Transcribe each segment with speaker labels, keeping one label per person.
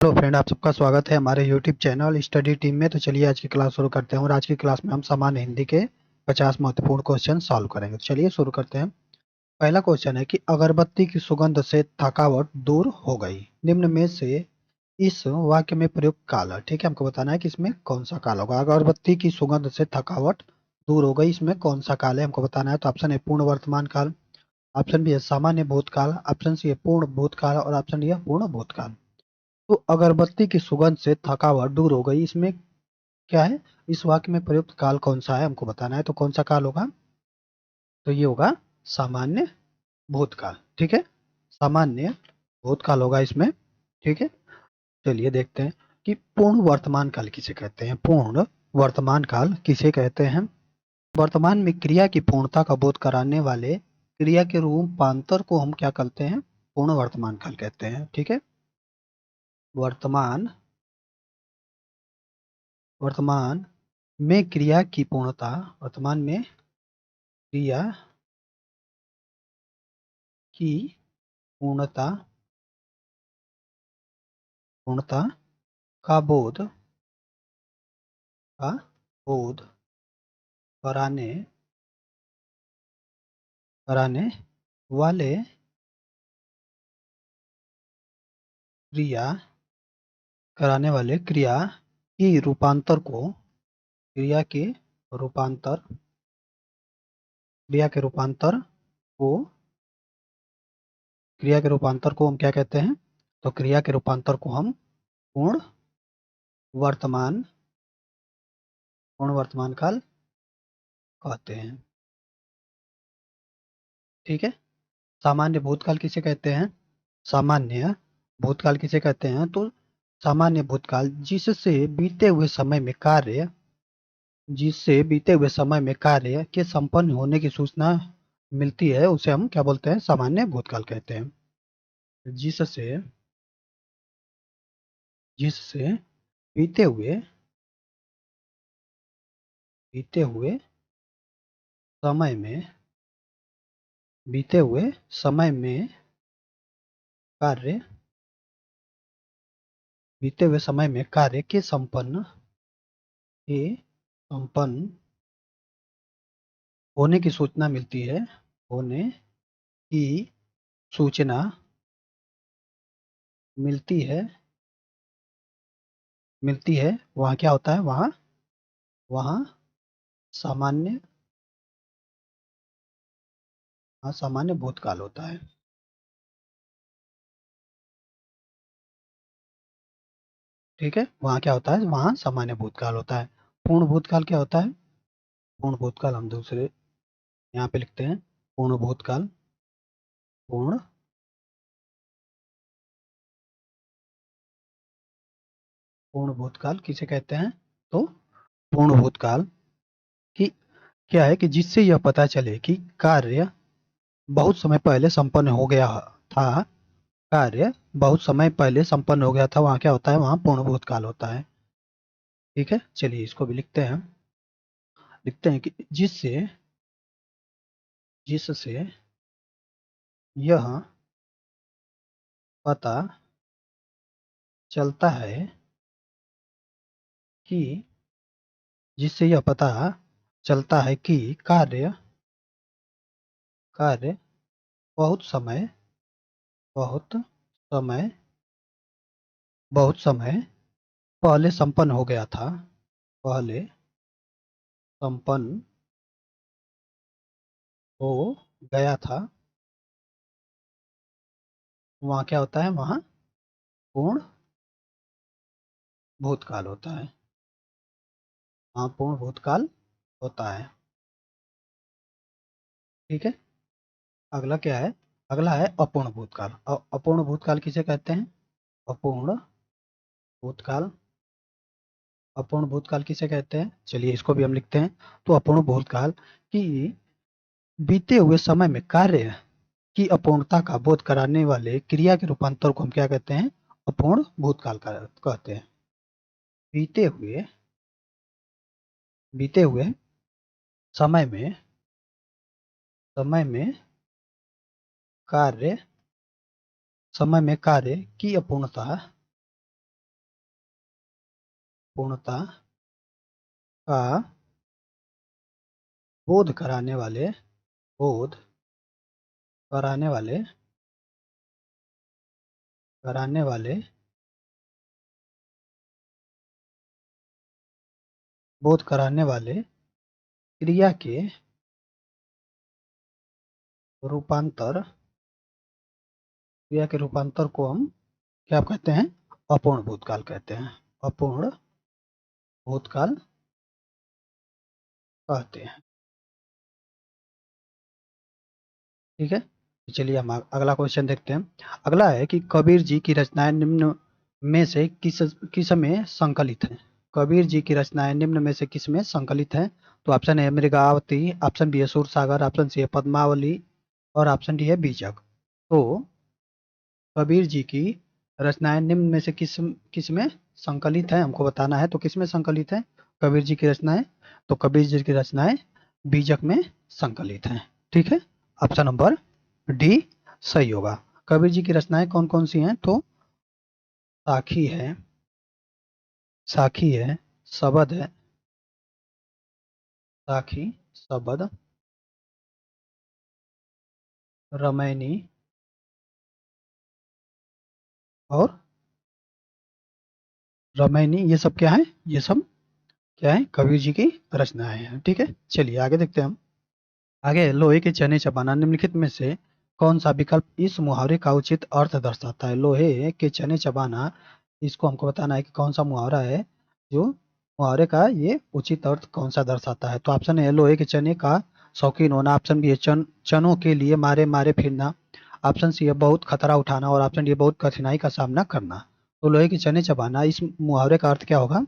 Speaker 1: Hello friend, आप सबका स्वागत है हमारे यूट्यूब चैनल स्टडी टीम में। तो चलिए आज की क्लास शुरू करते हैं और आज की क्लास में हम सामान्य हिंदी के 50 महत्वपूर्ण क्वेश्चन सॉल्व करेंगे। तो चलिए शुरू करते हैं। पहला क्वेश्चन है कि अगरबत्ती की सुगंध से थकावट दूर हो गई। निम्न में से इस वाक्य में प्रयुक्त काल है। ठीक है, हमको बताना है कि इसमें कौन सा काल होगा। अगरबत्ती की सुगंध से थकावट दूर हो गई, इसमें कौन सा काल है हमको बताना है। तो ऑप्शन ए पूर्ण वर्तमान काल, ऑप्शन बी है सामान्य भूतकाल, ऑप्शन सी है पूर्ण भूतकाल और ऑप्शन डी है पूर्ण भूतकाल। तो अगरबत्ती की सुगंध से थकावट दूर हो गई, इसमें क्या है, इस वाक्य में प्रयुक्त काल कौन सा है हमको बताना है। तो कौन सा काल होगा, तो ये होगा सामान्य भूतकाल। ठीक है, सामान्य भूतकाल होगा इसमें। ठीक है, चलिए देखते हैं कि पूर्ण वर्तमान काल किसे कहते हैं। पूर्ण वर्तमान काल किसे कहते हैं। वर्तमान में क्रिया की पूर्णता का बोध कराने वाले क्रिया के रूपांतर को हम क्या कहते हैं, पूर्ण वर्तमान काल कहते हैं। ठीक है, वर्तमान वर्तमान में क्रिया की पूर्णता, वर्तमान में क्रिया की पूर्णता पूर्णता का बोध कराने कराने वाले क्रिया क्रिया की रूपांतर को क्रिया के रूपांतर क्रिया के रूपांतर को हम क्या कहते हैं। तो क्रिया के रूपांतर को हम पूर्ण वर्तमान पूर्ण वर्तमान काल कहते हैं। ठीक है, सामान्य भूतकाल किसे कहते हैं। सामान्य भूतकाल किसे कहते हैं, तो सामान्य भूतकाल जिससे बीते हुए समय में कार्य के संपन्न होने की सूचना मिलती है, उसे हम क्या बोलते हैं, सामान्य भूतकाल कहते हैं। जिससे जिससे बीते हुए बीते हुए समय में बीते हुए समय में कार्य बीते हुए समय में कार्य के संपन्न होने की सूचना मिलती है। होने की सूचना मिलती है वहाँ क्या होता है, वहाँ वहाँ सामान्य सामान्य भूतकाल होता है। ठीक है, वहाँ क्या होता है, वहाँ सामान्य भूतकाल होता है। पूर्ण भूतकाल क्या होता है। पूर्ण भूतकाल हम दूसरे यहाँ पे लिखते हैं। पूर्ण भूतकाल पूर्ण पूर्ण भूतकाल किसे कहते हैं। तो पूर्ण भूतकाल की क्या है कि जिससे यह पता चले कि कार्य बहुत समय पहले संपन्न हो गया था कार्य बहुत समय पहले संपन्न हो गया था, वहाँ क्या होता है, वहाँ पूर्ण भूतकाल होता है। ठीक है, चलिए इसको भी लिखते हैं कि जिससे यह पता चलता है कि जिससे यह पता चलता है कि कार्य कार्य बहुत समय बहुत समय बहुत समय पहले संपन्न हो गया था पहले संपन्न हो गया था, वहाँ क्या होता है, वहाँ पूर्ण भूतकाल होता है। वहाँ पूर्ण भूतकाल होता है। ठीक है, अगला क्या है, अगला है अपूर्ण भूतकाल। अपूर्ण भूतकाल किसे कहते हैं। अपूर्ण भूतकाल अपूर्ण भूतकाल किसे कहते हैं, चलिए इसको भी हम लिखते हैं। तो अपूर्ण भूतकाल की बीते हुए समय में कार्य की अपूर्णता का बोध कराने वाले क्रिया के रूपांतर को हम क्या कहते हैं, अपूर्ण भूतकाल कहते हैं। बीते हुए बीते हुए समय में समय में कार्य समय में कार्य की अपूर्णता पूर्णता का बोध कराने वाले बोध कराने वाले कराने वाले बोध कराने वाले रूपांतर क्रिया के रूपांतर को हम क्या कहते हैं? अपूर्ण भूतकाल कहते हैं। अपूर्ण भूतकाल कहते हैं। ठीक है, तो चलिए हम अगला क्वेश्चन देखते हैं। अगला है कि कबीर जी की रचनाएं निम्न में से किस में संकलित हैं? कबीर जी की रचनाएं निम्न में से किस में संकलित हैं? तो option A Mrigavati, option B है सूरसागर, ऑप्शन सी है पद्मावली और ऑप्शन डी है बीजक। तो कबीर जी की रचनाएं निम्न में से किस में संकलित है, हमको बताना है। तो किस में संकलित है कबीर जी की रचनाएं? तो कबीर जी की रचनाएं बीजक में संकलित हैं। ठीक है, ऑप्शन नंबर डी सही होगा। कबीर जी की रचनाएं कौन कौन सी हैं? तो साखी है, शबद है, साखी, शबद, रामायणी और रामायणी, ये सब क्या है? ये सब क्या है? कबीर जी की रचनाएं हैं। ठीक है, चलिए आगे देखते हैं हम। आगे, लोहे के चने चबाना निम्नलिखित में से कौन सा विकल्प इस मुहावरे का उचित अर्थ दर्शाता है? लोहे के चने चबाना, इसको हमको बताना है कि कौन सा मुहावरा है जो मुहावरे का ये उचित अर्थ कौन सा दर्शाता है। तो ऑप्शन ए लोहे के चने का शौकीन होना, ऑप्शन बी है चनों के लिए मारे मारे फिरना, ऑप्शन सी है बहुत खतरा उठाना और ऑप्शन डी है बहुत कठिनाई का सामना करना। तो लोहे के चने चबाना, इस मुहावरे का अर्थ क्या होगा?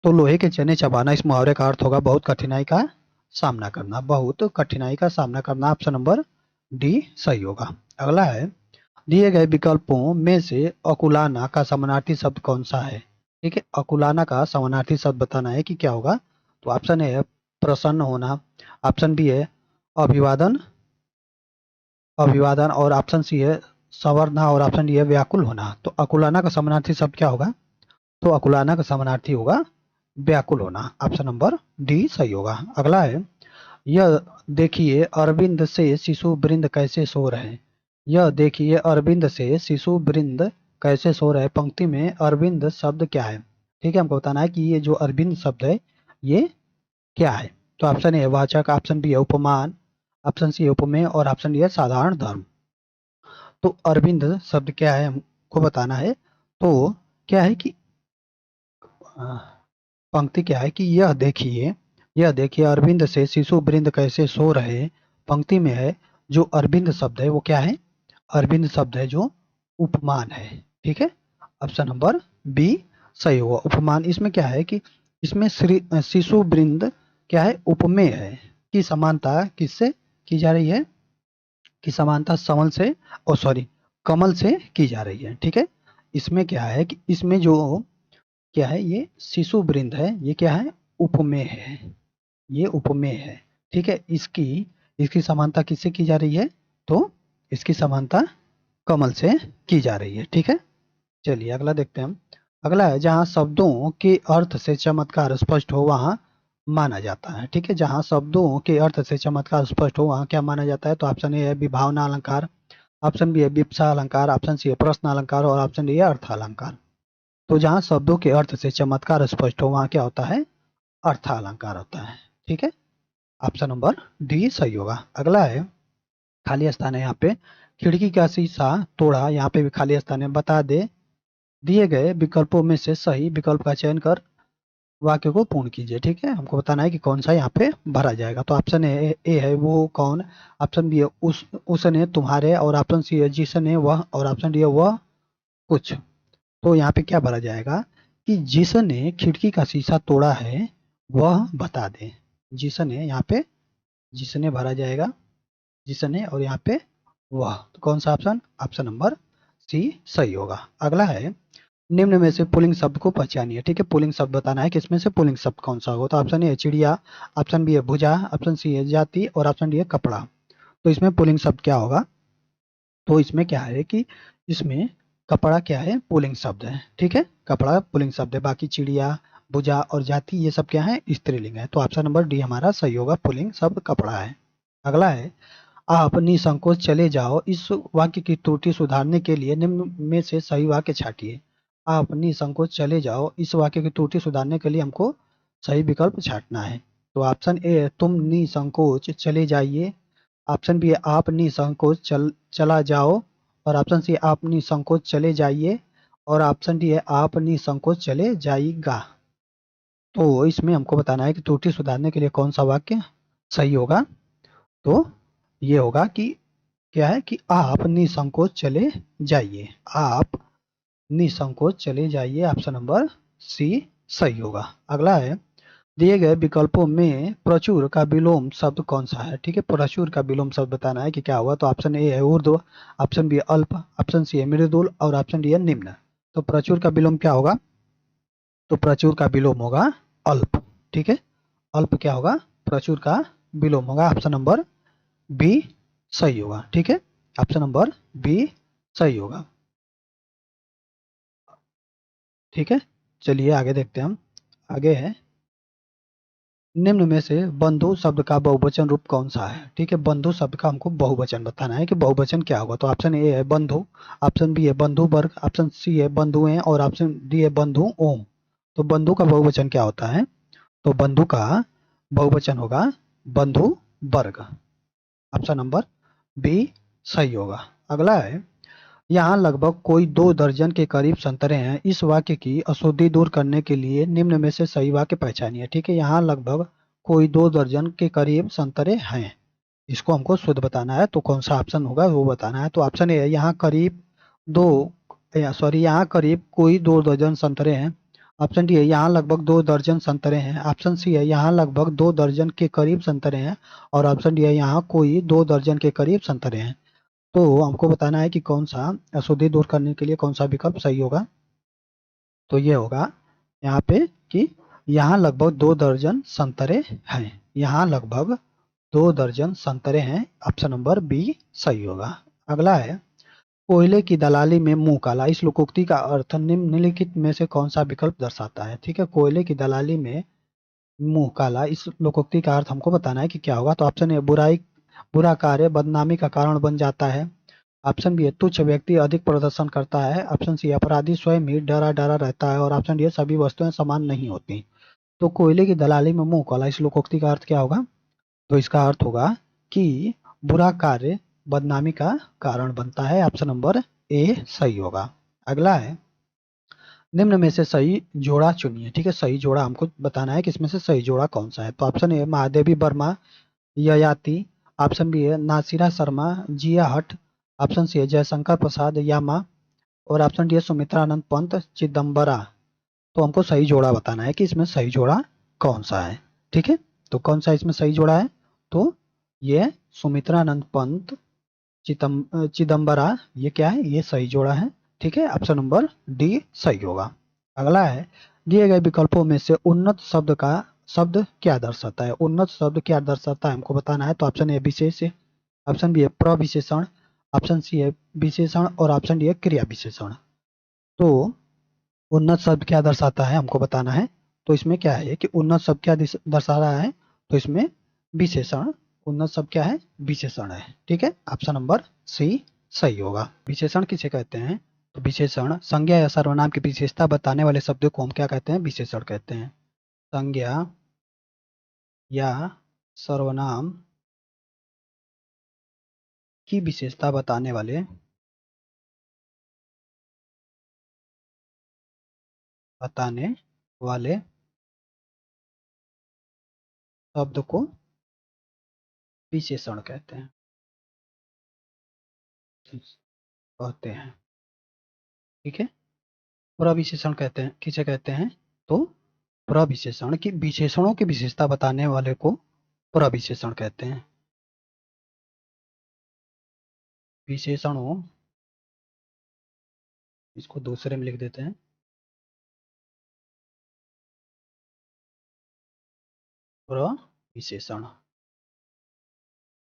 Speaker 1: तो लोहे के चने चबाना, इस मुहावरे का अर्थ होगा बहुत कठिनाई का सामना करना, बहुत कठिनाई का सामना करना। ऑप्शन नंबर डी सही होगा। अगला है, दिए गए विकल्पों में से अकुलाना का समानार्थी शब्द कौन सा है? ठीक है, अकुलाना का समानार्थी शब्द बताना है कि क्या होगा। तो ऑप्शन ए है प्रसन्न होना, ऑप्शन बी है अभिवादन अभिवादन और ऑप्शन सी है संवरना और ऑप्शन डी है व्याकुल होना। तो अकुलाना का समानार्थी शब्द क्या होगा? तो अकुलाना का समानार्थी होगा व्याकुल होना। ऑप्शन नंबर डी सही होगा। अगला है, यह देखिए अरविंद से शिशु वृंद कैसे सो रहे। यह देखिए अरविंद से शिशु वृंद कैसे सो रहे, पंक्ति में अरविंद शब्द क्या है? ठीक है, हमको बताना है कि ये जो अरविंद शब्द है ये क्या है। तो ऑप्शन ए वाचक, ऑप्शन बी है उपमान, ऑप्शन सी है उपमेय और ऑप्शन डी है साधारण धर्म। तो अरविंद शब्द क्या है हमको बताना है। तो क्या है कि पंक्ति क्या है कि यह देखिए अरविंद से शिशु वृंद कैसे सो रहे, पंक्ति में है जो अरविंद शब्द है वो क्या है? अरविंद शब्द है जो उपमान है। ठीक है, ऑप्शन नंबर बी सही होगा, उपमान। इसमें क्या है कि इसमें शिशु वृंद क्या है? उपमेय है। की समानता किससे की जा रही है? की समानता समल से और सॉरी कमल से की जा रही है। ठीक है, इसमें क्या है कि इसमें जो क्या है ये शिशु वृंद है, ये क्या है? उपमेय है, ये उपमेय है। ठीक है, इसकी इसकी समानता किससे की जा रही है? तो इसकी समानता कमल से की जा रही है। ठीक है, चलिए अगला देखते हैं हम। अगला है, जहाँ शब्दों के अर्थ से चमत्कार स्पष्ट हो वहाँ माना जाता है। ठीक है, जहाँ शब्दों के अर्थ से चमत्कार स्पष्ट हो वहाँ क्या माना जाता है? तो ऑप्शन ए है विभावना अलंकार, ऑप्शन बी है विपसा अलंकार, ऑप्शन सी है प्रश्न अलंकार और ऑप्शन डी है अर्थ अलंकार। तो जहाँ शब्दों के अर्थ से चमत्कार स्पष्ट हो वहाँ क्या होता है? अर्थालंकार होता है। ठीक है, ऑप्शन नंबर डी सही होगा। अगला है, खाली स्थान है यहाँ पे, खिड़की का शीशा तोड़ा, यहाँ पे भी खाली स्थान है, बता दे दिए गए विकल्पों में से सही विकल्प का चयन कर वाक्य को पूर्ण कीजिए। ठीक है, हमको बताना है कि कौन सा यहाँ पे भरा जाएगा। तो ऑप्शन ए है वो कौन, ऑप्शन बी है उसने तुम्हारे और ऑप्शन सी है जिसने वह और ऑप्शन डी है वह कुछ। तो यहाँ पे क्या भरा जाएगा कि जिसने खिड़की का शीशा तोड़ा है वह बता दे। जिसने, यहाँ पे जिसने भरा जाएगा, जिसने और यहाँ पे वह। तो कौन सा ऑप्शन? ऑप्शन नंबर सी सही होगा। अगला है, निम्न में से पुल्लिंग शब्द को पहचानिए। ठीक है, पुल्लिंग शब्द बताना है कि इसमें से पुल्लिंग शब्द कौन सा होगा। तो ऑप्शन ए है चिड़िया, ऑप्शन बी है भुजा, ऑप्शन सी है जाति और ऑप्शन डी है कपड़ा। तो इसमें पुल्लिंग शब्द क्या होगा? तो इसमें क्या है कि इसमें कपड़ा क्या है? पुल्लिंग शब्द है। ठीक है, कपड़ा पुल्लिंग शब्द है, बाकी चिड़िया भुजा और जाति ये सब क्या है, स्त्रीलिंग है। तो ऑप्शन नंबर डी हमारा सही होगा, पुल्लिंग शब्द कपड़ा है। अगला है, आप निसंकोच चले जाओ, इस वाक्य की त्रुटि सुधारने के लिए निम्न में से सही वाक्य छांटिए। आप निसंकोच चले जाओ, इस वाक्य की त्रुटि सुधारने के लिए हमको सही विकल्प छांटना है। तो ऑप्शन ए है, तुम निसंकोच चले जाइए। ऑप्शन बी है, आप निसंकोच चला जाओ। और ऑप्शन सी, आप निसंकोच चले जाइए। और ऑप्शन डी है, आप निसंकोच चले जाइएगा। तो इसमें हमको बताना है कि त्रुटि सुधारने के लिए कौन सा वाक्य सही होगा। तो ये होगा कि क्या है कि आप निसंकोच चले जाइए। आप निसंकोच चले जाइए, ऑप्शन नंबर सी सही होगा। अगला है, दिए गए विकल्पों में प्रचुर का विलोम शब्द कौन सा है। ठीक है, प्रचुर का विलोम शब्द बताना है कि क्या होगा। तो ऑप्शन ए है ऊर्ध्व, ऑप्शन बी है अल्प, ऑप्शन सी है मृदुल और ऑप्शन डी है निम्न। तो प्रचुर का विलोम क्या होगा। तो प्रचुर का विलोम होगा अल्प। ठीक है, अल्प क्या होगा, प्रचुर का विलोम होगा। ऑप्शन नंबर बी सही होगा। ठीक है, ऑप्शन नंबर बी सही होगा। ठीक है, चलिए आगे देखते हैं हम। आगे है, निम्न में से बंधु शब्द का बहुवचन रूप कौन सा है। ठीक है, बंधु शब्द का हमको बहुवचन बताना है कि बहुवचन क्या होगा। तो ऑप्शन ए है बंधु, ऑप्शन बी है बंधु वर्ग, ऑप्शन सी है बंधुएं और ऑप्शन डी है बंधु ओम। तो बंधु का बहुवचन क्या होता है। तो बंधु का बहुवचन होगा बंधु वर्ग। ऑप्शन नंबर बी सही होगा। अगला है, यहाँ लगभग कोई 2 दर्जन के करीब संतरे हैं, इस वाक्य की अशुद्धि दूर करने के लिए निम्न में से सही वाक्य पहचानिए। ठीक है, यहाँ लगभग कोई 2 दर्जन के करीब संतरे हैं, इसको हमको शुद्ध बताना है। तो कौन सा ऑप्शन होगा वो बताना है। तो ऑप्शन ए है, यहाँ करीब दो सॉरी यहाँ करीब कोई 2 दर्जन संतरे हैं। ऑप्शन डी है, यहाँ लगभग 2 दर्जन संतरे हैं। ऑप्शन सी है, यहाँ लगभग 2 दर्जन के करीब संतरे हैं। और ऑप्शन डी है, यहाँ कोई 2 दर्जन के करीब संतरे हैं। तो हमको बताना है कि कौन सा अशुद्धि दूर करने के लिए कौन सा विकल्प सही होगा। तो ये होगा यहाँ पे कि यहाँ लगभग 2 दर्जन संतरे हैं। यहाँ लगभग 2 दर्जन संतरे हैं, ऑप्शन नंबर बी सही होगा। अगला है, कोयले की दलाली में मुंह काला, इस लोकोक्ति का अर्थ निम्नलिखित में से कौन सा विकल्प दर्शाता है। ठीक है, कोयले की दलाली में मुंह काला, इस लोकोक्ति का अर्थ हमको बताना है कि क्या होगा। तो ऑप्शन ए, बुरा कार्य बदनामी का कारण बन जाता है। ऑप्शन बी है, तुच्छ व्यक्ति अधिक प्रदर्शन करता है। ऑप्शन सी, अपराधी स्वयं ही डरा डरा रहता है। और ऑप्शन डी है, सभी वस्तुएं समान नहीं होती। तो कोयले की दलाली में मुंह काला, इस लोकोक्ति का अर्थ क्या होगा। तो इसका अर्थ होगा कि बुरा कार्य बदनामी का कारण बनता है। ऑप्शन नंबर ए सही होगा। अगला है, निम्न में से सही जोड़ा चुनिए। ठीक है, सही जोड़ा हमको बताना है कि इसमें से सही जोड़ा कौन सा है। तो option A, Mahadevi Verma Yayati. Option B है, नासिरा शर्मा जिया हट। ऑप्शन सी है, जयशंकर प्रसाद यामा। और ऑप्शन डी है, सुमित्रानंद पंत चिदम्बरा। तो हमको सही जोड़ा बताना है कि इसमें सही जोड़ा कौन सा है। ठीक है, तो कौन सा इसमें सही जोड़ा है। तो ये सुमित्रानंद पंत चिदम्बरा, ये क्या है, ये सही जोड़ा है। ठीक है, ऑप्शन नंबर डी सही होगा। अगला है, दिए गए विकल्पों में से उन्नत शब्द क्या दर्शाता है। उन्नत शब्द क्या दर्शाता है हमको बताना है। तो ऑप्शन ए विशेष, ऑप्शन बी है प्रविशेषण, ऑप्शन सी है विशेषण और ऑप्शन डी है क्रिया विशेषण। तो उन्नत शब्द क्या दर्शाता है हमको बताना है। तो इसमें क्या है कि उन्नत शब्द क्या दर्शा रहा है। तो इसमें विशेषण, उन्नत शब्द क्या है, विशेषण है। ठीक है, ऑप्शन नंबर सी सही होगा। विशेषण किसे कहते हैं। तो विशेषण संज्ञा या सर्वनाम की विशेषता बताने वाले शब्दों को हम क्या कहते हैं, विशेषण कहते हैं। संज्ञा या सर्वनाम की विशेषता बताने वाले शब्द को विशेषण कहते हैं। ठीक है, प्रविशेषण कहते हैं, किसे कहते हैं। तो प्रविशेषण की विशेषणों की विशेषता बताने वाले को प्रविशेषण कहते हैं। विशेषणों, इसको दूसरे में लिख देते हैं, प्रविशेषण।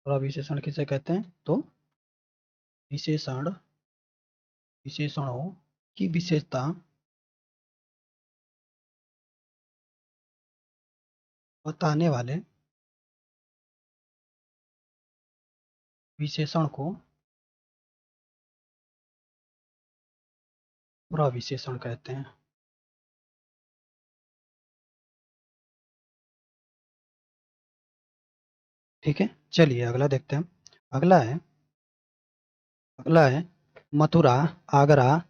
Speaker 1: प्रविशेषण किसे कहते हैं। तो विशेषण, विशेषणों की विशेषता बताने वाले विशेषण को प्रविशेषण कहते हैं। ठीक है, चलिए अगला देखते हैं। अगला है अगला है मथुरा, आगरा,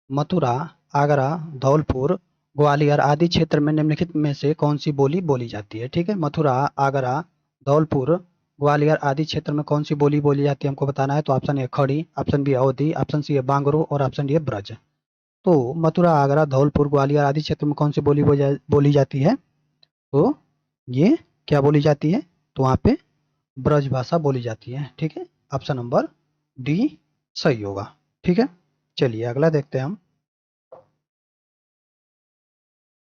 Speaker 1: मथुरा, आगरा, धौलपुर, ग्वालियर आदि क्षेत्र में निम्नलिखित में से कौन सी बोली बोली जाती है। ठीक है, मथुरा, आगरा, धौलपुर, ग्वालियर आदि क्षेत्र में कौन सी बोली जाती है हमको बताना है। तो ऑप्शन ए खड़ी, ऑप्शन बी अवधी, ऑप्शन सी है बांगरू और ऑप्शन डी है ब्रज। तो मथुरा, आगरा, धौलपुर, ग्वालियर आदि क्षेत्र में कौन सी बोली बोली जाती है। तो ये क्या बोली जाती है। तो वहाँ पे ब्रज भाषा बोली जाती है। ठीक है, ऑप्शन नंबर डी सही होगा। ठीक है, चलिए अगला देखते हैं हम।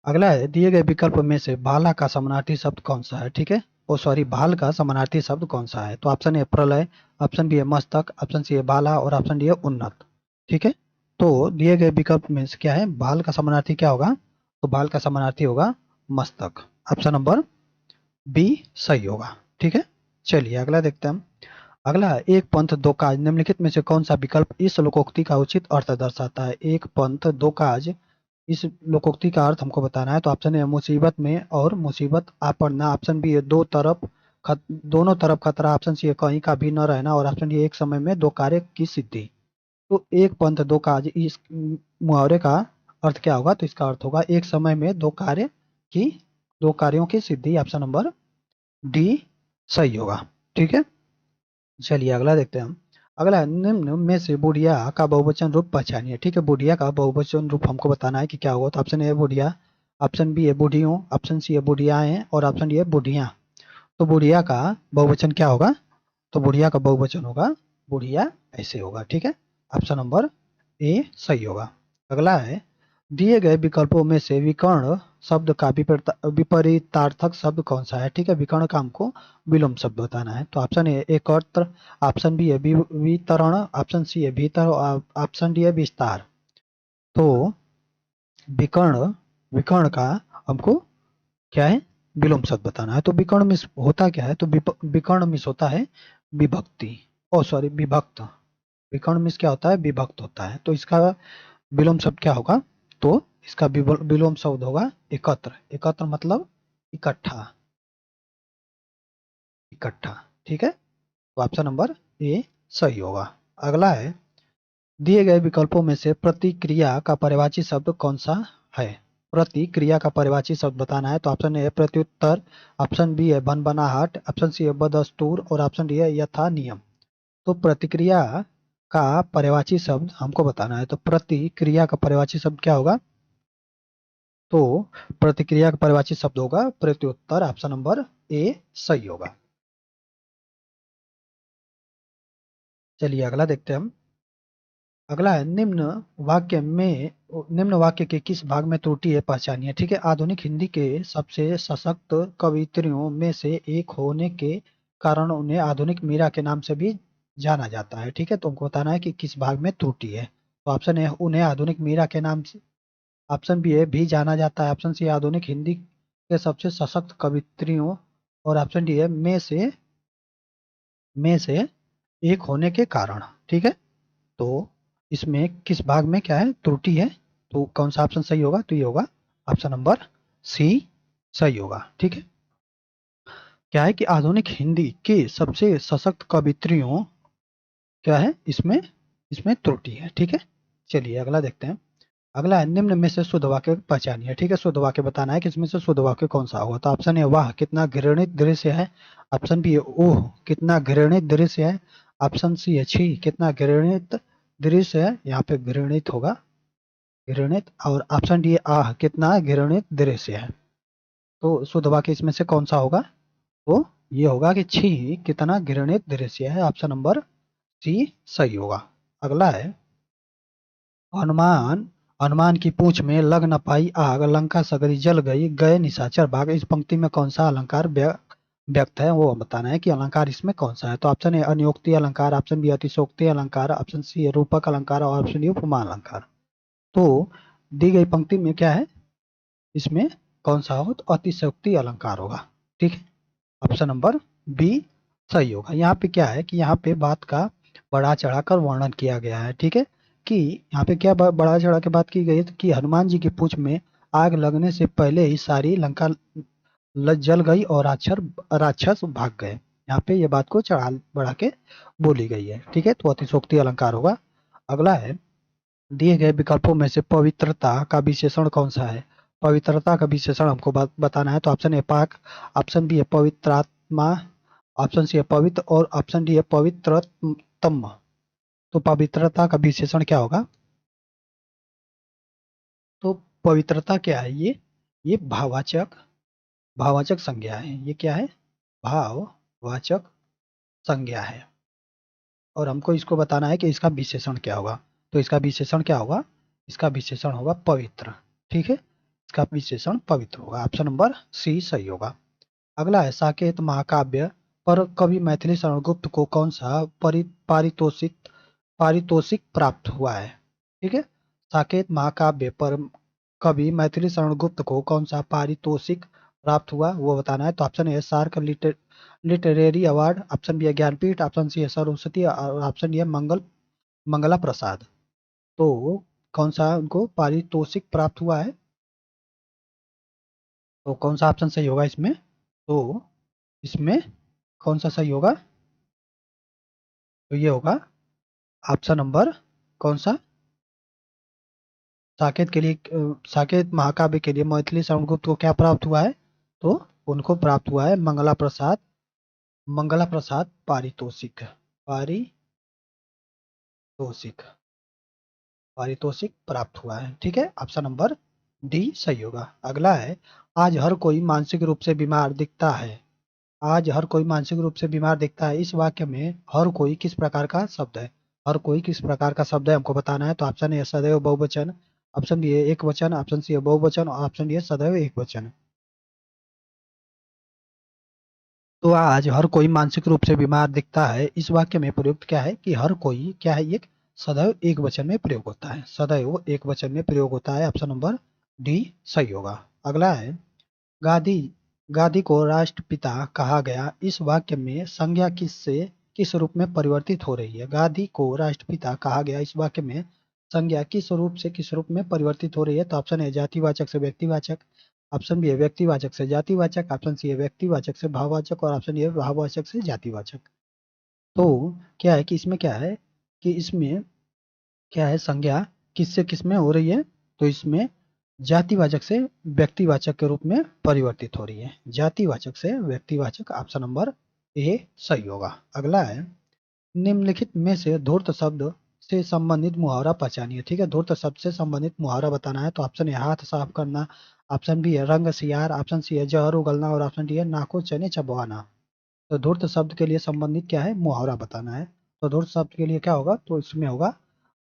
Speaker 1: अगला है दिए गए विकल्प में से भाला का समानार्थी शब्द कौन सा है। ठीक है, ओ सॉरी, भाल का समानार्थी शब्द कौन सा है। तो ऑप्शन ए प्रलय, ऑप्शन बी है मस्तक, ऑप्शन सी है भाला और ऑप्शन डी है उन्नत। ठीक है, तो दिए गए विकल्प में से क्या है, भाल का समानार्थी क्या होगा। तो भाल का समानार्थी होगा मस्तक। ऑप्शन नंबर बी सही होगा। ठीक है, चलिए अगला देखते हैं हम। अगला है एक पंथ दो काज निम्नलिखित में से कौन सा विकल्प इस लोकोक्ति का उचित अर्थ दर्शाता है। एक पंथ दो काज, इस लोकोक्ति का अर्थ हमको बताना है। तो ऑप्शन ए मुसीबत में और मुसीबत आ पड़ना, ऑप्शन बी है दो तरफ दोनों तरफ खतरा, ऑप्शन सी है कहीं का भी न रहना और ऑप्शन डी एक समय में दो कार्य की सिद्धि। तो एक पंथ दो काज, इस मुहावरे का अर्थ क्या होगा। तो इसका अर्थ होगा एक समय में की दो कार्यों की सिद्धि। ऑप्शन नंबर डी सही होगा। ठीक है, चलिए अगला देखते हैं हम। अगला है निम्न में से बुढ़िया का बहुवचन रूप पहचानिए। ठीक है, बुढ़िया का बहुवचन रूप हमको बताना है कि क्या होगा। तो ऑप्शन ए है बुढ़िया, ऑप्शन बी है बुढ़ियों, ऑप्शन सी है बुढ़ियाएं और ऑप्शन डी है बुढ़िया। तो बुढ़िया का बहुवचन क्या होगा। तो बुढ़िया का बहुवचन होगा बुढ़िया, ऐसे होगा। ठीक है, ऑप्शन नंबर ए सही होगा। अगला है दिए गए विकल्पों में से विकर्ण शब्द का विपरीतार्थक शब्द कौन सा है। ठीक है, विकर्ण का हमको विलोम शब्द बताना है। तो ऑप्शन ए एकत्र, ऑप्शन बी है वितरण, ऑप्शन सी है भीतर और ऑप्शन डी है विस्तार। तो विकर्ण विकर्ण का हमको क्या है, विलोम शब्द बताना है। तो विकर्ण मिस होता क्या है। तो विकर्ण मिस होता है विभक्ति, ओ सॉरी विभक्त। विकर्ण मिस क्या होता है, विभक्त होता है। तो इसका विलोम शब्द क्या होगा। तो इसका विलोम शब्द होगा एकत्र। एकत्र मतलब इकट्ठा, इकट्ठा। ठीक है, तो ऑप्शन नंबर ए सही होगा। अगला है दिए गए विकल्पों में से प्रतिक्रिया का पर्यायवाची शब्द कौन सा है। प्रतिक्रिया का पर्यायवाची शब्द बताना है। तो ऑप्शन ए है प्रत्युत्तर, ऑप्शन बी है बनबनाहट, ऑप्शन सी है बदस्तूर और ऑप्शन डी है यथा नियम। तो प्रतिक्रिया का पर्यायवाची शब्द हमको बताना है। तो प्रतिक्रिया का पर्यायवाची शब्द क्या होगा। तो प्रतिक्रिया का पर्यायवाची शब्द होगा प्रत्युत्तर। ऑप्शन नंबर ए सही होगा। चलिए अगला देखते हैं हम। अगला है निम्न वाक्य के किस भाग में त्रुटि है पहचानिए। ठीक है, आधुनिक हिंदी के सबसे सशक्त कवियत्रियों में से एक होने के कारण उन्हें आधुनिक मीरा के नाम से भी जाना जाता है। ठीक है, तो हमको बताना है कि किस भाग में त्रुटि है। तो ऑप्शन ए उन्हें आधुनिक मीरा के नाम से, ऑप्शन बी है भी जाना जाता है, ऑप्शन सी आधुनिक हिंदी के सबसे सशक्त कवियत्रियों और ऑप्शन डी है में से एक होने के कारण। ठीक है, तो इसमें किस भाग में क्या है, त्रुटि है। तो कौन सा ऑप्शन सही होगा। तो ये होगा ऑप्शन नंबर सी सही होगा। ठीक है, क्या है कि आधुनिक हिंदी के सबसे सशक्त कवित्रियों क्या है, इसमें इसमें त्रुटि है। ठीक है, चलिए अगला देखते हैं। अगला है निम्न में से शुद्ध वाक्य पहचानिए। ठीक है, शुद्ध वाक्य बताना है कि इसमें से शुद्ध वाक्य कौन सा होगा। तो ऑप्शन ए वाह कितना घृणित दृश्य है, ऑप्शन बी है ओह कितना घृणित दृश्य है, ऑप्शन सी है छी कितना घृणित दृश्य है, यहाँ पे घृणित होगा, घृणित। और ऑप्शन डी है आह कितना घृणित दृश्य है। तो शुद्ध वाक्य इसमें से कौन सा होगा। तो ये होगा कि छी कितना घृणित दृश्य है। ऑप्शन नंबर सी सही होगा। अगला है हनुमान हनुमान की पूंछ में लग न पाई आग, लंका सगरी जल गई, गए निशाचर भाग। इस पंक्ति में कौन सा अलंकार व्यक्त है, वो बताना है कि अलंकार इसमें कौन सा है। तो ऑप्शन है अनियोक्ति अलंकार, ऑप्शन बी अतिशोक्ति अलंकार, ऑप्शन सी है रूपक अलंकार और ऑप्शन डी उपमा अलंकार। तो दी गई पंक्ति में क्या है, इसमें कौन सा हो। तो अतिशयोक्ति अलंकार होगा। ठीक है, ऑप्शन नंबर बी सही होगा। यहाँ पे क्या है कि यहाँ पे बात का बढ़ा चढ़ाकर वर्णन किया गया है। ठीक है, कि यहाँ पे क्या बढ़ा चढ़ा के बात की गई है कि हनुमान जी की पूंछ में आग लगने से पहले ही सारी लंका जल गई और राक्षस भाग गए। यहाँ पे ये बात को चढ़ा बढ़ा के बोली गई है। ठीक है, तो अतिशोक्ति अलंकार होगा। अगला है, दिए गए विकल्पों में से पवित्रता का विशेषण कौन सा है? पवित्रता का विशेषण हमको बताना है। तो ऑप्शन ए पाक, ऑप्शन बी है पवित्रात्मा, ऑप्शन सी है पवित्र और ऑप्शन डी है पवित्रतम। तो पवित्रता का विशेषण क्या होगा? तो पवित्रता क्या है? ये भाववाचक भाववाचक संज्ञा है। ये क्या है? भाववाचक संज्ञा है। और हमको इसको बताना है कि इसका विशेषण क्या होगा। तो इसका विशेषण क्या होगा? इसका विशेषण होगा पवित्र। ठीक है, इसका विशेषण पवित्र होगा। ऑप्शन नंबर सी सही होगा। अगला है, साकेत महाकाव्य पर कवि मैथिली शरण गुप्त को कौन सा पारितोषिक प्राप्त हुआ है? ठीक है, साकेत महाकाव्य पर कवि मैथिली शरण गुप्त को कौन सा पारितोषिक प्राप्त हुआ वो बताना है। तो option A SAARC literary award, option B है ज्ञानपीठ, ऑप्शन सी है सरस्वती और ऑप्शन डी है मंगला प्रसाद। तो कौन सा उनको पारितोषिक प्राप्त हुआ है? तो कौन सा ऑप्शन सही होगा इसमें? तो इसमें कौन सा सही होगा? तो ये होगा ऑप्शन नंबर कौन सा? साकेत के लिए साकेत महाकाव्य के लिए मैथिली शरण गुप्त को क्या प्राप्त हुआ है? तो उनको प्राप्त हुआ है मंगला प्रसाद पारितोषिक। पारितोषिक पारितोषिक प्राप्त हुआ है। ठीक है, ऑप्शन नंबर डी सही होगा। अगला है, आज हर कोई मानसिक रूप से बीमार दिखता है। आज हर कोई मानसिक रूप से बीमार दिखता है, इस वाक्य में हर कोई किस प्रकार का शब्द है? हर कोई किस प्रकार का शब्द है हमको बताना है। तो ऑप्शन ए सदैव बहुवचन, ऑप्शन बी है एक वचन, ऑप्शन सी है बहुवचन और ऑप्शन डी है सदैव एक वचन। तो आज हर कोई मानसिक रूप से बीमार दिखता है, इस वाक्य में प्रयुक्त क्या है? कि हर कोई क्या है? एक सदैव एक वचन में प्रयोग होता है। सदैव एक वचन में प्रयोग होता है। ऑप्शन नंबर डी सही होगा। अगला है, गांधी गांधी को राष्ट्रपिता कहा गया, इस वाक्य में संज्ञा किस रूप में परिवर्तित हो रही है? गांधी को राष्ट्रपिता कहा गया, इस वाक्य में संज्ञा किस रूप में परिवर्तित हो रही है? तो ऑप्शन है जातिवाचक से व्यक्तिवाचक, ऑप्शन बी है व्यक्तिवाचक से जातिवाचक, ऑप्शन सी है व्यक्तिवाचक से भाववाचक और ऑप्शन डी है भाववाचक से जातिवाचक। तो क्या है कि इसमें क्या है कि इसमें क्या है? संज्ञा किससे किस में हो रही है? तो इसमें जातिवाचक से व्यक्तिवाचक के रूप में परिवर्तित हो रही है। जातिवाचक से व्यक्तिवाचक, ऑप्शन नंबर ए सही होगा। अगला है, निम्नलिखित में से धूर्त शब्द से संबंधित मुहावरा पहचानिए। ठीक है, धूर्त शब्द से संबंधित मुहावरा बताना है। तो ऑप्शन ए हाथ साफ करना, ऑप्शन बी है रंग सियार, ऑप्शन सी है जहर उगलना और ऑप्शन डी है नाको चने चबवाना। तो धूर्त शब्द के लिए संबंधित क्या है? मुहावरा बताना है। तो धूर्त शब्द के लिए क्या होगा? तो इसमें होगा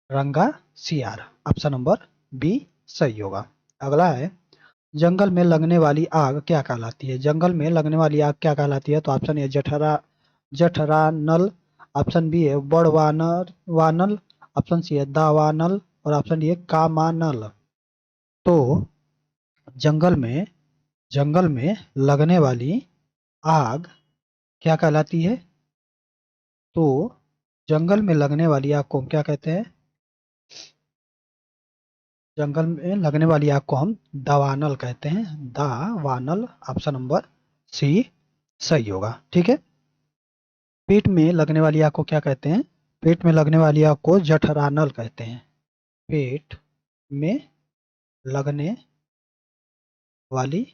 Speaker 1: रंगा सियार। ऑप्शन नंबर बी सही होगा। अगला है, जंगल में लगने वाली आग क्या कहलाती है? जंगल में लगने वाली आग क्या कहलाती है? तो ऑप्शन ए जठरा नल, ऑप्शन बी है वानल, ऑप्शन सी है दावानल और ऑप्शन डी है कामानल। तो जंगल में लगने वाली आग क्या कहलाती है? तो जंगल में लगने वाली आग को हम क्या कहते हैं? जंगल में लगने वाली आग को हम दावानल कहते हैं। दावानल, ऑप्शन नंबर सी सही होगा। ठीक है, पेट में लगने वाली आग को क्या कहते हैं? पेट में लगने वाली आग को जठरानल कहते हैं। पेट में लगने वाली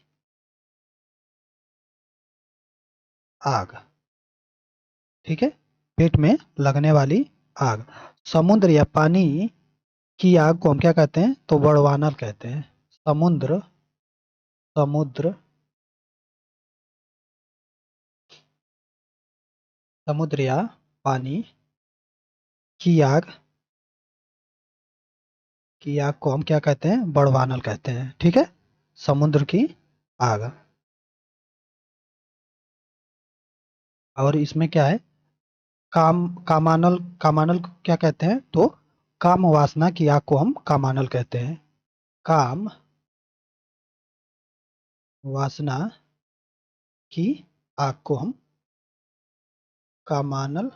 Speaker 1: आग। ठीक है, पेट में लगने वाली आग। समुद्र या पानी की आग को हम क्या कहते हैं? तो बड़वानल कहते हैं। समुद्र समुद्र समुद्र या पानी की आग को हम क्या कहते हैं? बड़वानल कहते हैं। ठीक है, समुद्र की आग। और इसमें क्या है? कामानल को क्या कहते हैं? तो काम वासना की आग को हम कामानल कहते हैं। काम वासना की आग को हम कामानल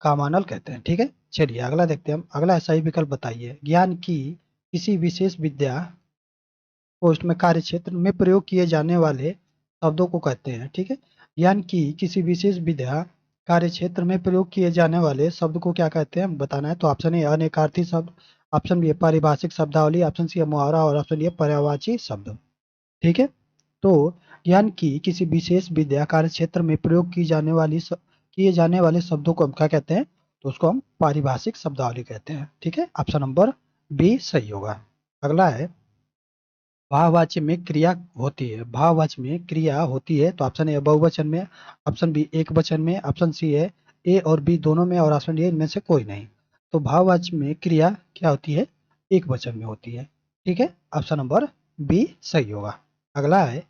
Speaker 1: कामानल कहते हैं। ठीक है, चलिए अगला देखते हैं हम। अगला सही विकल्प बताइए। ज्ञान की किसी विशेष विद्या पोस्ट में कार्य क्षेत्र में प्रयोग किए जाने वाले शब्दों को कहते हैं। ठीक है, ज्ञान की किसी विशेष विद्या कार्य क्षेत्र में प्रयोग किए जाने वाले शब्द को क्या कहते हैं बताना है। तो ऑप्शन ए अनेकार्थी शब्द, ऑप्शन बी पारिभाषिक शब्दावली, ऑप्शन सी मुहावरा और ऑप्शन डी पर्यायवाची शब्द। ठीक है, तो ज्ञान की किसी विशेष विद्या कार्य क्षेत्र में प्रयोग की जाने वाली किए जाने वाले शब्दों को हम क्या कहते हैं, तो उसको हम पारिभाषिक शब्दावली कहते हैं। ठीक है, ऑप्शन नंबर बी सही होगा। अगला है भाववाच्य में क्रिया होती है। भाववाच्य में क्रिया होती है तो ऑप्शन ए बहुवचन में, ऑप्शन बी एक वचन में, ऑप्शन सी है ए और बी दोनों में और ऑप्शन डी इनमें से कोई नहीं। तो भाववाच्य में क्रिया क्या होती है, एक वचन में होती है। ठीक है, ऑप्शन नंबर बी सही होगा। अगला है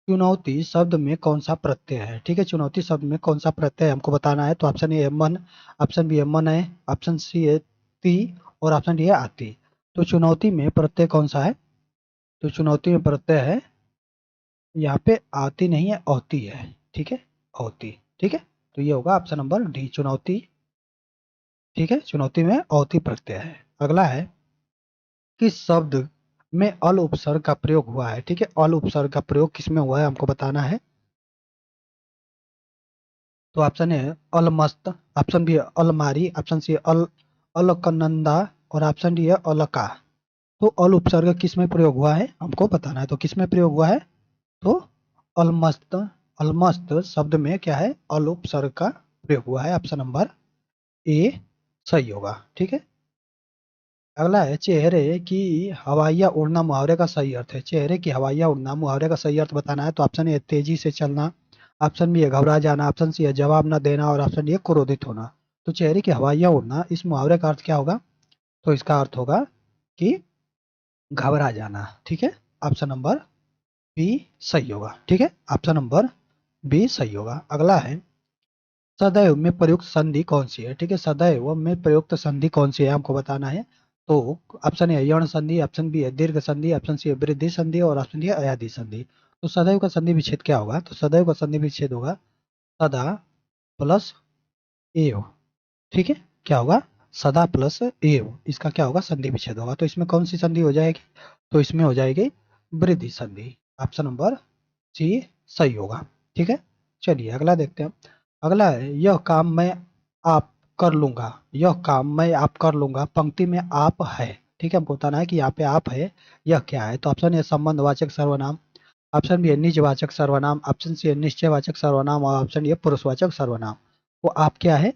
Speaker 1: चुनौती शब्द में कौन सा प्रत्यय है। ठीक है, चुनौती शब्द में कौन सा प्रत्यय हमको बताना है। तो ऑप्शन ए है मन, ऑप्शन बी है मन है, ऑप्शन सी है ती और ऑप्शन डी है आती। तो चुनौती में प्रत्यय कौन सा है, तो चुनौती में प्रत्यय है यहाँ पे आती नहीं है, औती है। ठीक है, औती। ठीक है, तो ये होगा ऑप्शन नंबर डी चुनौती। ठीक है, चुनौती में औती प्रत्यय है। अगला है किस शब्द में अल उपसर्ग का प्रयोग हुआ है। ठीक है, अल उपसर्ग का प्रयोग किसमें हुआ है हमको बताना है। तो ऑप्शन ए अलमस्त, ऑप्शन बी अलमारी, ऑप्शन सी अलकनंदा और ऑप्शन डी है अलका। तो अल उपसर्ग किस में प्रयोग हुआ है हमको बताना है। तो किस में प्रयोग हुआ है, तो अलमस्त, अलमस्त शब्द में क्या है अल उपसर्ग का प्रयोग हुआ है। ऑप्शन नंबर ए सही होगा। ठीक है, अगला है चेहरे की हवाइयाँ उड़ना मुहावरे का सही अर्थ है। चेहरे की हवाइयाँ उड़ना मुहावरे का सही अर्थ बताना है। तो ऑप्शन ए तेजी से चलना, ऑप्शन बी है घबरा जाना, ऑप्शन सी है जवाब न देना और ऑप्शन डी है क्रोधित होना। तो चेहरे की हवाइयाँ उड़ना इस मुहावरे का अर्थ क्या होगा, तो इसका अर्थ होगा कि घबरा जाना। ठीक है, ऑप्शन नंबर बी सही होगा। ठीक है, ऑप्शन नंबर बी सही होगा। अगला है सदैव में प्रयुक्त संधि कौन सी है। ठीक है, सदैव में प्रयुक्त संधि कौन सी है हमको बताना है। तो ऑप्शन ए यौन संधि, ऑप्शन बी है दीर्घ संधि, ऑप्शन सी है वृद्धि संधि और ऑप्शन डी है अयाधि संधि। तो सदैव का संधि विच्छेद क्या होगा, तो सदैव का संधि विच्छेद होगा सदा प्लस एव। ठीक है, क्या होगा, सदा प्लस एव, इसका क्या होगा संधि विच्छेद होगा। तो इसमें कौन सी संधि हो जाएगी, तो इसमें हो जाएगी वृद्धि संधि। ऑप्शन नंबर सी सही होगा। ठीक है, चलिए अगला देखते हैं। अगला है यह काम मैं आप कर लूंगा, यह काम मैं आप कर लूंगा पंक्ति में आप है। ठीक है, हमको बताना है कि यहाँ पे आप है यह क्या है। तो ऑप्शन ए संबंधवाचक सर्वनाम, ऑप्शन बी है निजवाचक सर्वनाम, ऑप्शन सी है निश्चयवाचक सर्वनाम और ऑप्शन डी है पुरुषवाचक सर्वनाम। वो आप क्या है,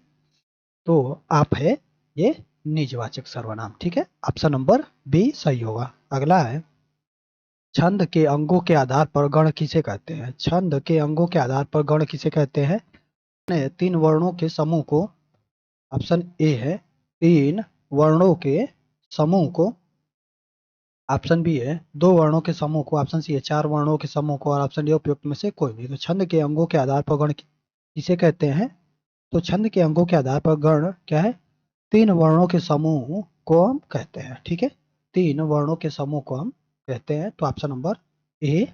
Speaker 1: तो आप है ये निजवाचक सर्वनाम। ठीक है, ऑप्शन नंबर बी सही होगा। अगला है छंद के अंगों के आधार पर गण किसे कहते हैं। छंद के अंगों के आधार पर गण किसे कहते हैं। तीन वर्णों के समूह को, ऑप्शन ए है तीन वर्णों के समूह को, ऑप्शन बी है दो वर्णों के समूह को, ऑप्शन सी है चार वर्णों के समूह को और ऑप्शन डी उपयुक्त में से कोई नहीं। तो छंद के अंगों के आधार पर गण किसे कहते हैं, तो छंद के अंगों के आधार पर गण क्या है, तीन वर्णों के समूह को हम कहते हैं। ठीक है, तीन वर्णों के समूह को हम कहते हैं। तो ऑप्शन नंबर ए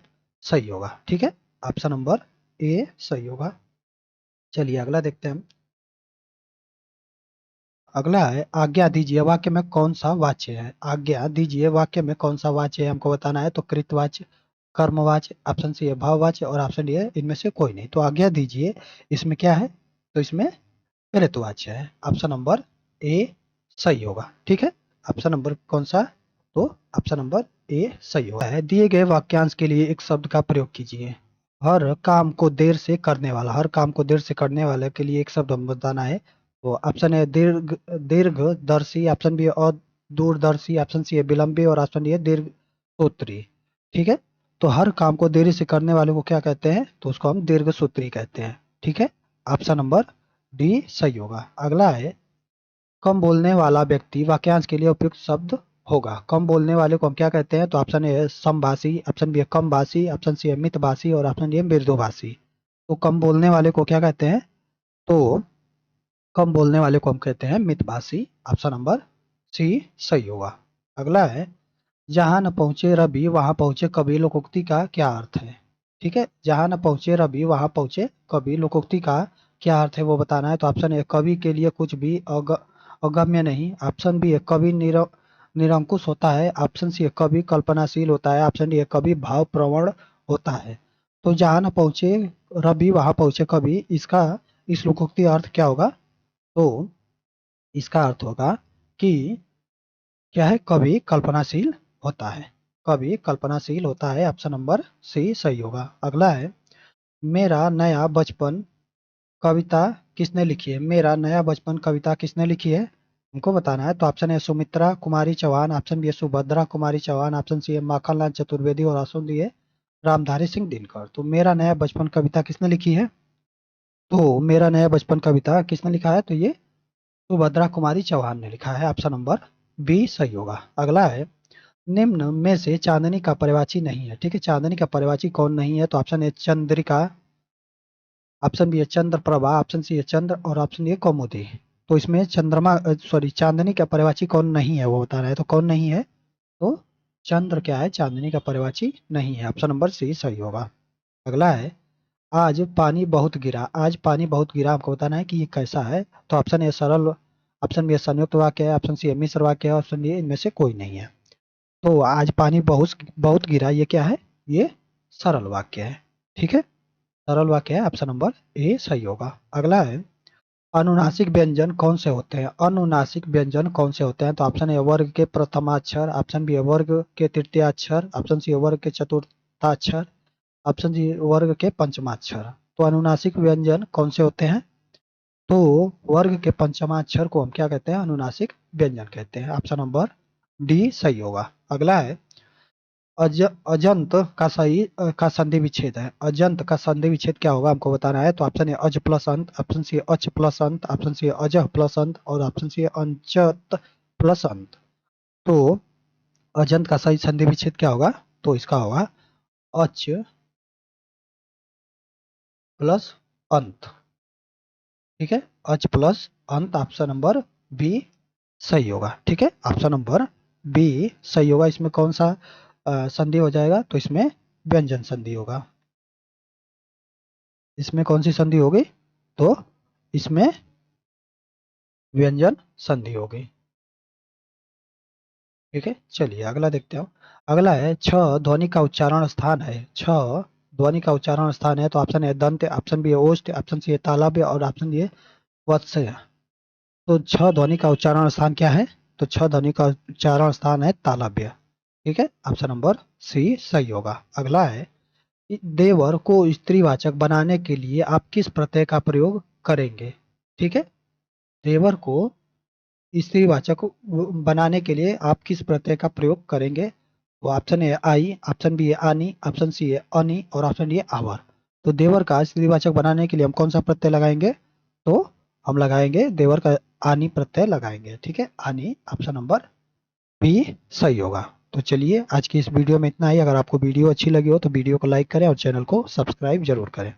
Speaker 1: सही होगा। ठीक है, ऑप्शन नंबर ए सही होगा। चलिए अगला देखते हैं। अगला है आज्ञा दीजिए वाक्य में कौन सा वाच्य है। आज्ञा दीजिए वाक्य में कौन सा वाच्य है हमको बताना है। तो कृतवाच्य, कर्मवाच्य, ऑप्शन सी है भाववाच्य और ऑप्शन डी है इनमें से कोई नहीं। तो आज्ञा दीजिए इसमें क्या है, तो इसमें कृतवाच्य है। ऑप्शन नंबर ए सही होगा। ठीक है, ऑप्शन नंबर कौन सा, तो ऑप्शन नंबर ए सही होगा। है दिए गए वाक्यांश के लिए एक शब्द का प्रयोग कीजिए। हर काम को देर से करने वाला, हर काम को देर से करने वाले के लिए एक शब्द हम बताना है। तो ऑप्शन है दीर्घदर्शी, ऑप्शन बी है अदूरदर्शी, ऑप्शन सी है विलंबी और ऑप्शन डी है दीर्घसूत्री। ठीक है, तो हर काम को देरी से करने वाले को क्या कहते हैं, तो उसको हम दीर्घसूत्री कहते हैं। ठीक है, ऑप्शन नंबर डी सही होगा। अगला है कम बोलने वाला व्यक्ति वाक्यांश के लिए उपयुक्त शब्द होगा। कम बोलने वाले को हम क्या कहते हैं, तो ऑप्शन ए है समभाषी, ऑप्शन बी है कम भाषी, ऑप्शन सी है मितभाषी और ऑप्शन डी है मृदुभाषी। तो कम बोलने वाले को क्या कहते हैं, तो कम बोलने वाले को हम कहते हैं मितभाषी। ऑप्शन नंबर सी सही होगा। अगला है जहां न पहुंचे रवि वहां पहुंचे कबीर लोकोक्ति का क्या अर्थ है। ठीक है, जहां न पहुंचे रवि वहां पहुंचे कवि। लोकोक्ति का क्या अर्थ है वो बताना है। तो ऑप्शन ए, कवि के लिए कुछ भी अगम्य नहीं। ऑप्शन बी है, कवि निरंकुश होता है। ऑप्शन सी है, कवि कल्पनाशील होता है। ऑप्शन डी है, कवि भाव प्रवण होता है। तो जहां न पहुंचे रवि वहां पहुंचे कवि, इसका इस लोकोक्ति अर्थ क्या होगा? तो इसका अर्थ होगा कि क्या है, कवि कल्पनाशील होता है। कवि कल्पनाशील होता है। ऑप्शन नंबर सी सही होगा। अगला है, मेरा नया बचपन कविता किसने लिखी है? मेरा नया बचपन कविता किसने लिखी है हमको बताना है। तो option A Sumitra Kumari Chauhan, option B है सुभद्रा कुमारी चौहान, ऑप्शन सी है माखनलाल चतुर्वेदी और ऑप्शन डी है रामधारी सिंह दिनकर। तो मेरा नया बचपन कविता किसने लिखी है? तो मेरा नया बचपन कविता किसने लिखा है? तो ये सुभद्रा कुमारी चौहान ने लिखा है। ऑप्शन नंबर बी सही होगा। अगला है, निम्न में से चांदनी का पर्यायवाची नहीं है। ठीक है, चांदनी का पर्यायवाची कौन नहीं है? तो ऑप्शन ए चंद्रिका, ऑप्शन बी है चंद्र प्रभा, ऑप्शन सी है चंद्र और ऑप्शन ए कौमुदी। तो इसमें चंद्रमा सॉरी चांदनी का पर्यायवाची कौन नहीं है वो बता रहा है। तो कौन नहीं है? तो चंद्र क्या है, चांदनी का पर्यायवाची नहीं है। ऑप्शन नंबर सी सही होगा। अगला है, आज पानी बहुत गिरा। आज पानी बहुत गिरा आपको बताना है कि ये कैसा है। तो ऑप्शन ए सरल, ऑप्शन बी है संयुक्त वाक्य है, ऑप्शन सी है मिश्र वाक्य है, ऑप्शन डी इनमें से कोई नहीं है। तो आज पानी बहुत बहुत गिरा, ये क्या है? ये सरल वाक्य है। ठीक है, सरल वाक्य है। ऑप्शन नंबर ए सही होगा। अगला है, अनुनासिक व्यंजन कौन से होते हैं? अनुनासिक व्यंजन कौन से होते हैं? तो ऑप्शन ए वर्ग के प्रथमाक्षर, ऑप्शन बी है वर्ग के तृतीयाक्षर, ऑप्शन सी है वर्ग के चतुर्थाक्षर, ऑप्शन डी वर्ग के पंचमाक्षर। तो अनुनासिक व्यंजन कौन से होते हैं? तो वर्ग के पंचमाक्षर को हम क्या कहते हैं? अनुनासिक व्यंजन कहते हैं। ऑप्शन नंबर डी सही होगा। अगला है, अजंत का का संधि विच्छेद है। अजंत का संधि विच्छेद क्या होगा हमको बताना है। तो ऑप्शन ए अज प्लस अंत, ऑप्शन सी अच प्लस अंत, ऑप्शन सी अजह प्लस अंत और ऑप्शन सी अंचत प्लस अंत। तो अजंत का सही संधि विच्छेद क्या होगा? तो इसका होगा अच प्लस अंत। ठीक है, अच प्लस अंत। ऑप्शन नंबर बी सही होगा। ठीक है, ऑप्शन नंबर बी सही होगा। इसमें कौन सा संधि हो जाएगा? तो इसमें व्यंजन संधि होगा। इसमें कौन सी संधि होगी? तो इसमें व्यंजन संधि होगी। ठीक है, चलिए अगला देखते हो। अगला है, छ ध्वनि का उच्चारण स्थान है। छ ध्वनि का उच्चारण स्थान है। तो ऑप्शन ए दंत, ऑप्शन बी है ओष्ठ, ऑप्शन सी है तालव्य और ऑप्शन डी है वत्स। तो छ ध्वनि का उच्चारण स्थान क्या है? तो छ ध्वनि का उच्चारण स्थान है तालव्य। ठीक है, ऑप्शन नंबर सी सही होगा। अगला है, देवर को स्त्रीवाचक बनाने के लिए आप किस प्रत्यय का प्रयोग करेंगे? ठीक है, देवर को स्त्रीवाचक बनाने के लिए आप किस प्रत्यय का प्रयोग करेंगे? तो ऑप्शन ए आई, ऑप्शन बी है आनी, ऑप्शन सी है अनि और ऑप्शन डी है आवर। तो देवर का स्त्रीवाचक बनाने के लिए हम कौन सा प्रत्यय लगाएंगे? तो हम लगाएंगे देवर का आनी प्रत्यय लगाएंगे। ठीक है, आनी। ऑप्शन नंबर बी सही होगा। तो चलिए आज की इस वीडियो में इतना ही। अगर आपको वीडियो अच्छी लगी हो तो वीडियो को लाइक करें और चैनल को सब्सक्राइब जरूर करें।